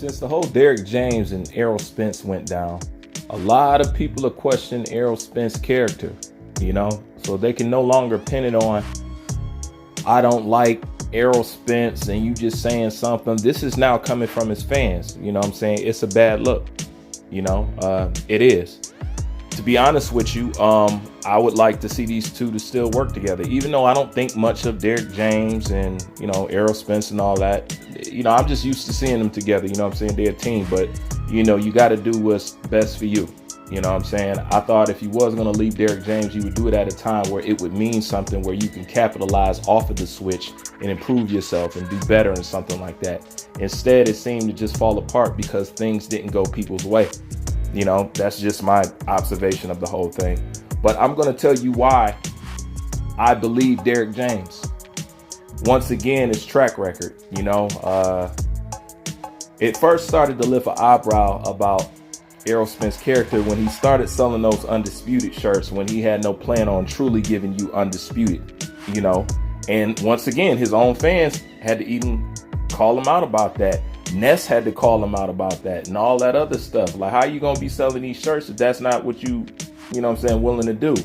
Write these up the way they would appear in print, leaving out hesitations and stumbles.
since the whole Derrick James and Errol Spence went down, a lot of people are questioning Errol Spence's character, so they can no longer pin it on, I don't like Errol Spence and you just saying something. This is now coming from his fans. You know what I'm saying? It's a bad look. It is. To be honest with you, I would like to see these two to still work together, even though I don't think much of Derrick James and, Errol Spence and all that. I'm just used to seeing them together. I'm saying? They're a team, but, you got to do what's best for you. You know what I'm saying? I thought if you was going to leave Derrick James, you would do it at a time where it would mean something, where you can capitalize off of the switch and improve yourself and do better and something like that. Instead, it seemed to just fall apart because things didn't go people's way. That's just my observation of the whole thing. But I'm going to tell you why I believe Derrick James. Once again, his track record. It first started to lift an eyebrow about Errol Spence's character when he started selling those undisputed shirts, when he had no plan on truly giving you undisputed, And once again, his own fans had to even call him out about that. Ness had to call him out about that and all that other stuff. Like, how you gonna be selling these shirts if that's not what willing to do?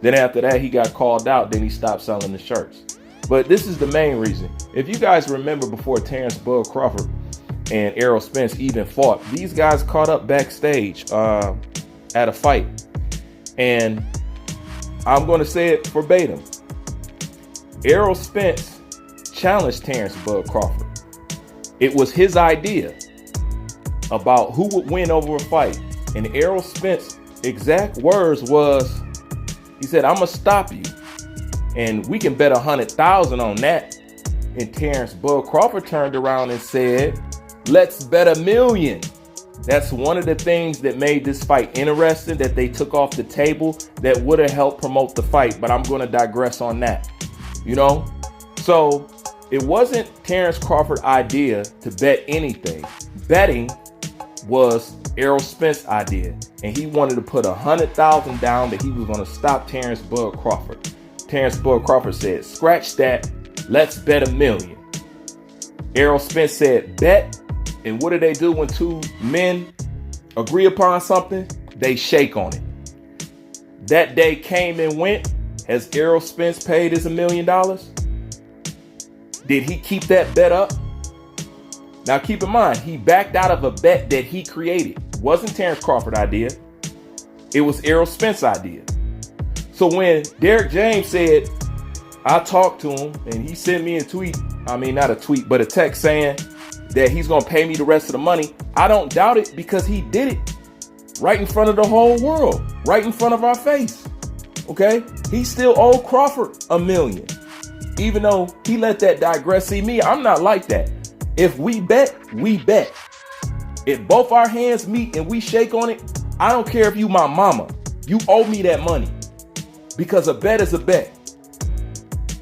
Then after that, he got called out. Then he stopped selling the shirts. But this is the main reason. If you guys remember, before Terrence Bud Crawford and Errol Spence even fought, these guys caught up backstage at a fight. And I'm going to say it verbatim. Errol Spence challenged Terrence Bud Crawford. It was his idea about who would win over a fight. And Errol Spence's exact words was, he said, I'm going to stop you. And we can bet 100,000 on that. And Terrence Bud Crawford turned around and said, let's bet $1 million. That's one of the things that made this fight interesting, that they took off the table, that would have helped promote the fight. But I'm going to digress on that. So it wasn't Terrence Crawford's idea to bet anything. Betting was Errol Spence's idea. And he wanted to put 100,000 down that he was going to stop Terrence Bud Crawford. Terrence Bud Crawford said, scratch that. Let's bet $1 million. Errol Spence said, bet. And what do they do when two men agree upon something? They shake on it. That day came and went. Has Errol Spence paid his $1 million? Did he keep that bet up? Now keep in mind, he backed out of a bet that he created. It wasn't Terrence Crawford's idea. It was Errol Spence's idea. So when Derrick James said, I talked to him and he sent me a tweet, not a tweet, but a text saying that he's going to pay me the rest of the money, I don't doubt it, because he did it right in front of the whole world, right in front of our face. Okay? He still owed Crawford $1 million, even though he let that digress. See, me, I'm not like that. If we bet, we bet. If both our hands meet and we shake on it, I don't care if you my mama, you owe me that money, because a bet is a bet.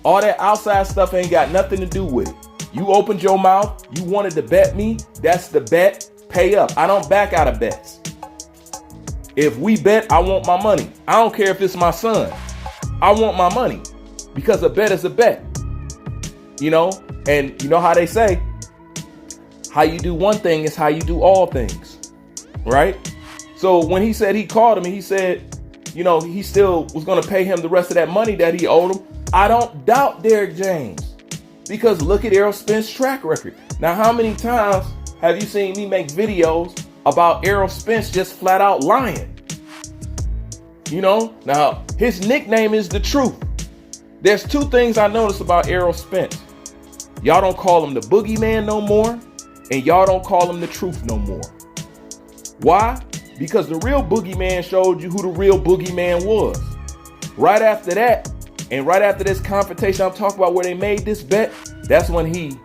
All that outside stuff ain't got nothing to do with it. You opened your mouth, you wanted to bet me, that's the bet, pay up. I don't back out of bets. If we bet, I want my money. I don't care if it's my son. I want my money, because a bet is a bet. And you know how they say, how you do one thing is how you do all things, right? So when he said he called him and he said, he still was going to pay him the rest of that money that he owed him, I don't doubt Derrick James, because look at Errol Spence's track record. Now, how many times have you seen me make videos about Errol Spence just flat out lying? Now his nickname is The Truth. There's two things I noticed about Errol Spence. Y'all don't call him the boogeyman no more, and y'all don't call him The Truth no more. Why? Because the real boogeyman showed you who the real boogeyman was. Right after that, and right after this confrontation I'm talking about where they made this bet, that's when he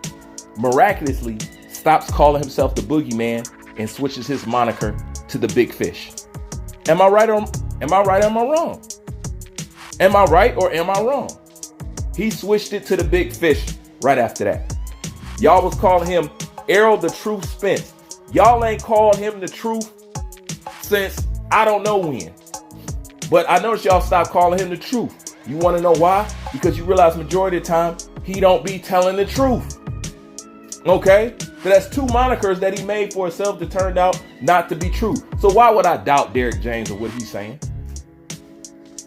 miraculously stops calling himself the boogeyman and switches his moniker to the Big Fish. Am I right or am I wrong? Am I right or am I wrong? He switched it to the Big Fish right after that. Y'all was calling him Errol the Truth Spence. Y'all ain't called him the Truth since I don't know when. But I noticed y'all stopped calling him the Truth. You want to know why? Because you realize majority of the time, he don't be telling the truth. Okay? So that's two monikers that he made for himself that turned out not to be true. So why would I doubt Derrick James or what he's saying?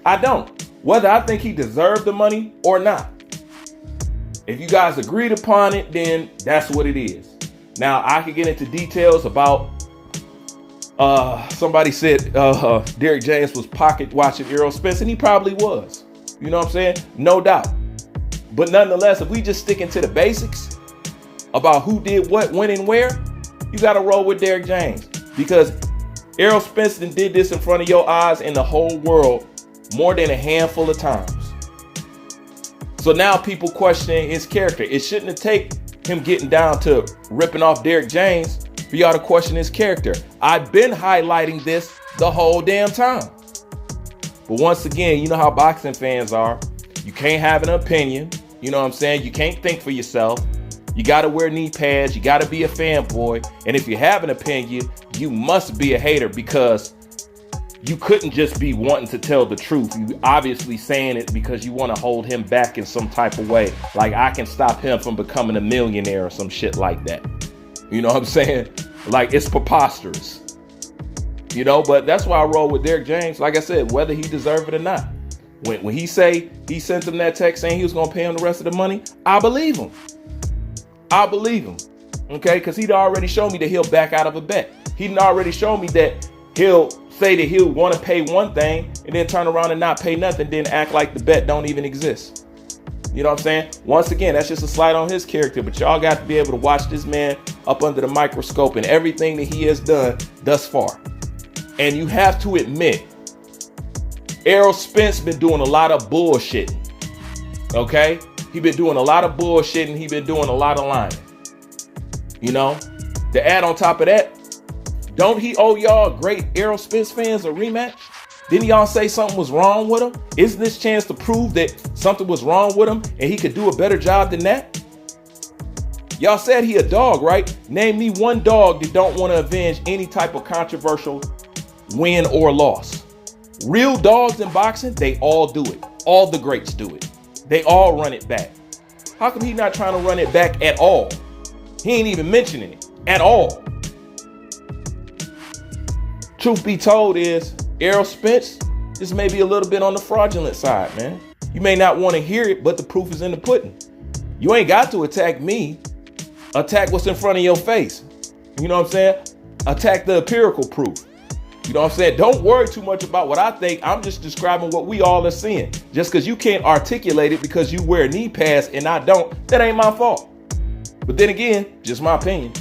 I don't. Whether I think he deserved the money or not. If you guys agreed upon it, then that's what it is. Now, I could get into details about, somebody said Derrick James was pocket watching Errol Spence, and he probably was. You know what I'm saying? No doubt. But nonetheless, if we just sticking to the basics about who did what, when, and where, you got to roll with Derrick James. Because Errol Spence did this in front of your eyes in the whole world more than a handful of times. So now people questioning his character. It shouldn't have taken him getting down to ripping off Derrick James for y'all to question his character. I've been highlighting this the whole damn time. But once again, you know how boxing fans are. You can't have an opinion. You know what I'm saying? You can't think for yourself. You got to wear knee pads. You got to be a fanboy. And if you have an opinion, you must be a hater, because you couldn't just be wanting to tell the truth. You obviously saying it because you want to hold him back in some type of way. Like, I can stop him from becoming a millionaire or some shit like that. You know what I'm saying? Like, it's preposterous. You know, but that's why I roll with Derrick James. Like I said, whether he deserved it or not. When he say he sent him that text saying he was going to pay him the rest of the money, I believe him. I believe him. Okay? Because he'd already shown me that he'll back out of a bet. He'd already shown me that he'll say that he'll want to pay one thing and then turn around and not pay nothing, then act like the bet don't even exist. You know what I'm saying? Once again, that's just a slight on his character, but y'all got to be able to watch this man up under the microscope and everything that he has done thus far. And you have to admit, Errol Spence been doing a lot of bullshitting. Okay? He been doing a lot of bullshitting. He been doing a lot of lying. You know? To add on top of that, don't he owe y'all great Errol Spence fans a rematch? Didn't y'all say something was wrong with him? Isn't this chance to prove that something was wrong with him and he could do a better job than that? Y'all said he a dog, right? Name me one dog that don't want to avenge any type of controversial win or loss. Real dogs in boxing, they all do it. All the greats do it. They all run it back. How come he not trying to run it back at all? He ain't even mentioning it at all. Truth be told is, Errol Spence, this may be a little bit on the fraudulent side, man. You may not want to hear it, but the proof is in the pudding. You ain't got to attack me. Attack what's in front of your face. You know what I'm saying? Attack the empirical proof. You know what I'm saying? Don't worry too much about what I think. I'm just describing what we all are seeing. Just because you can't articulate it because you wear knee pads and I don't, that ain't my fault. But then again, just my opinion.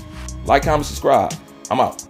Like, comment, subscribe. I'm out.